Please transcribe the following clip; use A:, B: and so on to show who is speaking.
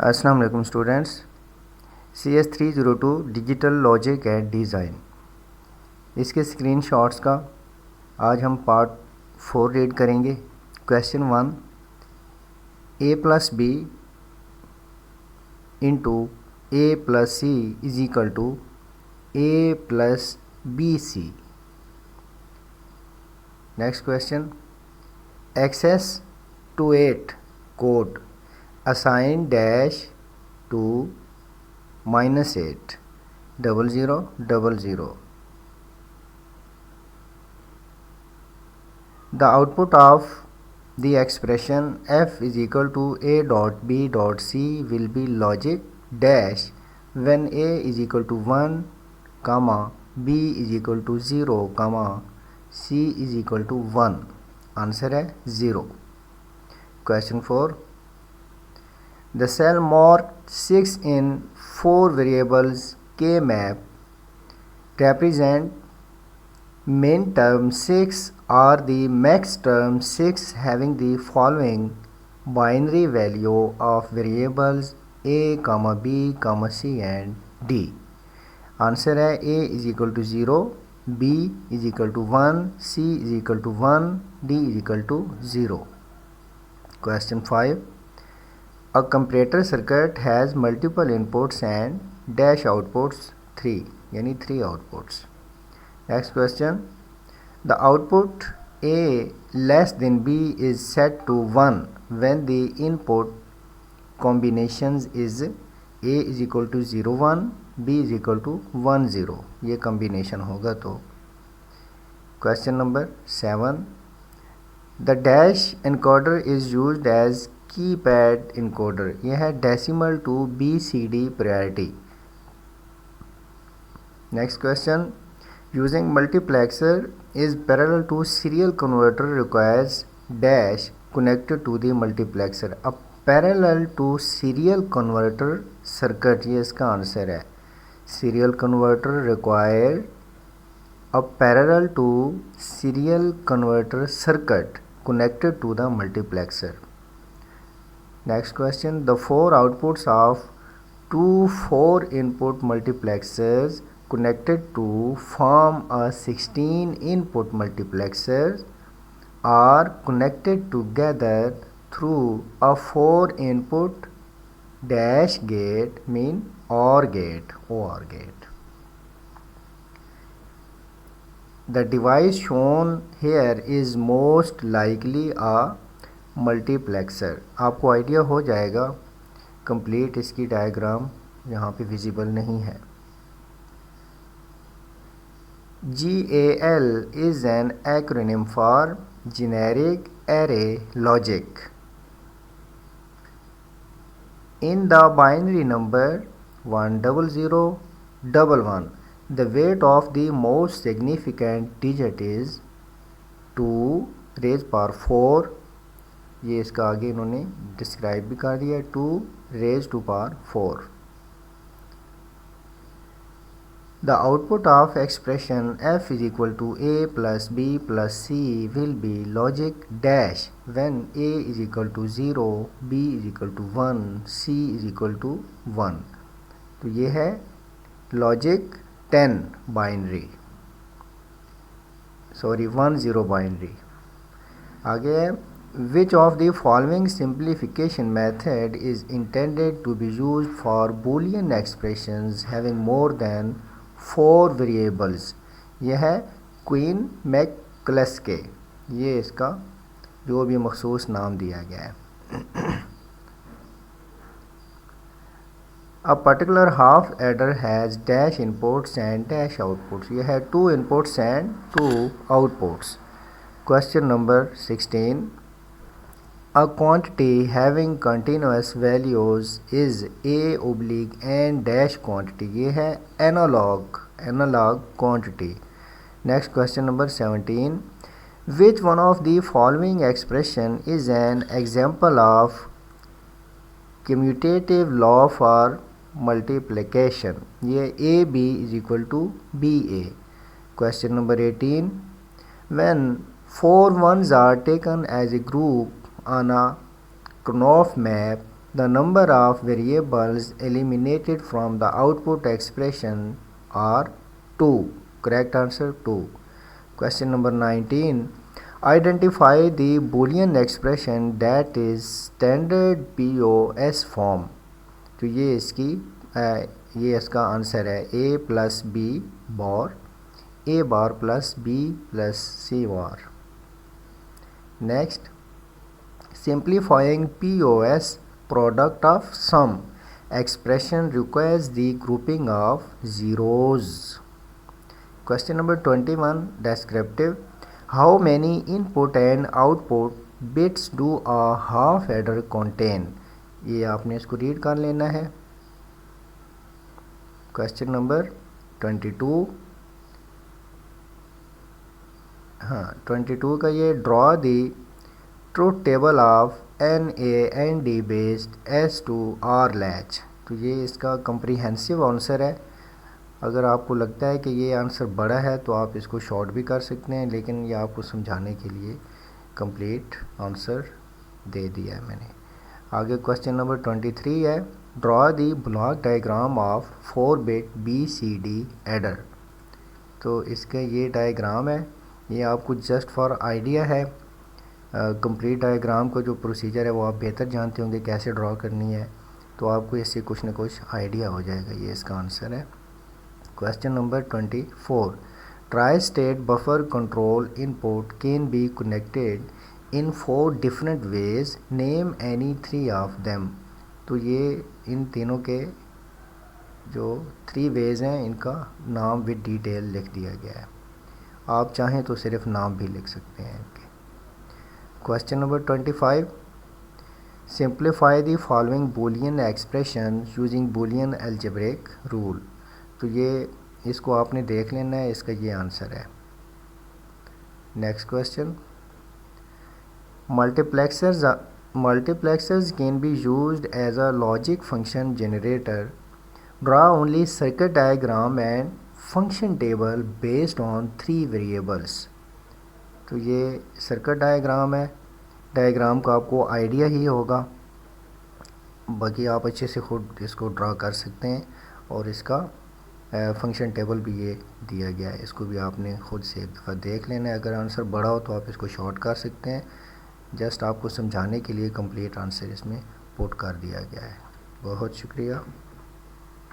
A: अस्सलाम वालेकुम students. CS302 digital logic and design, इसके स्क्रीनशॉट्स का आज हम पार्ट 4 रीड करेंगे। Question 1, a plus B into A plus C is equal to A plus B C. Next question, excess to 8 code assign dash to -8 0000. The output of the expression f is equal to a dot b dot c will be logic dash when a is equal to 1 comma b is equal to 0 comma c is equal to 1. Answer है 0। Question 4, the cell marked 6 in 4 variables K map represent min term 6 are the max term 6 having the following binary value of variables a, b, c and d. Answer है a is equal to 0, b is equal to 1, c is equal to 1, d is equal to 0. Question 5, a comparator circuit has multiple inputs and dash outputs 3, यानी 3 outputs. Next question, the output A less than B is set to 1 when the input combinations is A is equal to 0 1, B is equal to 1 0. ये combination होगा तो. Question number 7, the dash encoder is used as keypad encoder, यह है decimal to BCD priority. Next question, using multiplexer is parallel to serial converter requires dash connected to the multiplexer. अब parallel to serial converter circuit, ये इसका answer है। Serial converter require a parallel to serial converter circuit connected to the multiplexer. Next question, the 4 outputs of 2 4-input multiplexers connected to form a 16-input multiplexer are connected together through a 4-input dash gate, mean OR gate, OR gate. The device shown here is most likely a multiplexer. आपको idea हो जाएगा, complete इसकी diagram यहाँ पे visible नहीं है। GAL is an acronym for Generic Array Logic. In the binary number 10011, the weight of the most significant digit is 2 raised power 4, ये इसका आगे इन्होंने डिस्क्राइब भी कर दिया, 2 raised to power 4. The output of expression f is equal to a plus b plus c will be logic dash when a is equal to 0, b is equal to 1, c is equal to 1. तो ये है logic 10 binary, sorry 10 binary. आगे है, which of the following simplification method is intended to be used for Boolean expressions having more than 4 variables? यह है queen मैकक्लस्के, ये इसका जो भी मखसूस नाम दिया गया है। A particular half adder has dash inputs and dash outputs, यह है 2 inputs and 2 outputs. Question number 16, a quantity having continuous values is a oblique n dash quantity, ये है analog quantity. Next question number 17, which one of the following expression is an example of commutative law for multiplication? ये AB is equal to BA. Question number 18, when 4 ones are taken as a group on a Knauf map, The number of variables eliminated from the output expression are 2. Correct answer 2. Question number 19. Identify the Boolean expression that is standard POS form. तो ये इसका answer है a plus B bar a bar plus b plus c bar. Next, simplifying POS product of sum expression requires the grouping of zeros. Question number 21. Descriptive. How many input and output bits do a half adder contain? ये आपने इसको read कर लेना है. Question number 22. हाँ 22 का ये draw the truth table of NAND based S2 R latch. तो ये इसका कम्प्रीहेंसिव आंसर है. अगर आपको लगता है कि ये आंसर बड़ा है तो आप इसको शॉर्ट भी कर सकते हैं, लेकिन ये आपको समझाने के लिए कंप्लीट आंसर दे दिया है मैंने. आगे क्वेश्चन नंबर 23 है. Draw the block diagram of 4-bit BCD adder. तो इसका ये डायग्राम है. ये आपको जस्ट फॉर आइडिया है. कंप्लीट डायग्राम का जो प्रोसीजर है वो आप बेहतर जानते होंगे कैसे ड्रॉ करनी है, तो आपको इससे कुछ ना कुछ आइडिया हो जाएगा. ये इसका आंसर है. Question number 24. Tri-state buffer control input can be connected in 4 different ways. Name any 3 of them. तो ये इन तीनों के जो 3 ways हैं इनका नाम विद डिटेल लिख दिया गया है. आप चाहें तो सिर्फ नाम भी लिख सकते हैं इनके. Question number 25. Simplify the following Boolean expression using Boolean algebraic rule. तो ये इसको आपने देख लेना है. इसका ये आंसर है. Next question. Multiplexers can be used as a logic function generator. Draw only circuit diagram and function table based on 3 variables. तो ये सर्किट डायग्राम है. डायग्राम का आपको आइडिया ही होगा, बाकी आप अच्छे से खुद इसको ड्रा कर सकते हैं. और इसका फंक्शन टेबल भी ये दिया गया है. इसको भी आपने खुद से एक दफ़ा देख लेना है. अगर आंसर बड़ा हो तो आप इसको शॉर्ट कर सकते हैं. जस्ट आपको समझाने के लिए कंप्लीट आंसर इसमें पुट कर दिया गया है. बहुत शुक्रिया.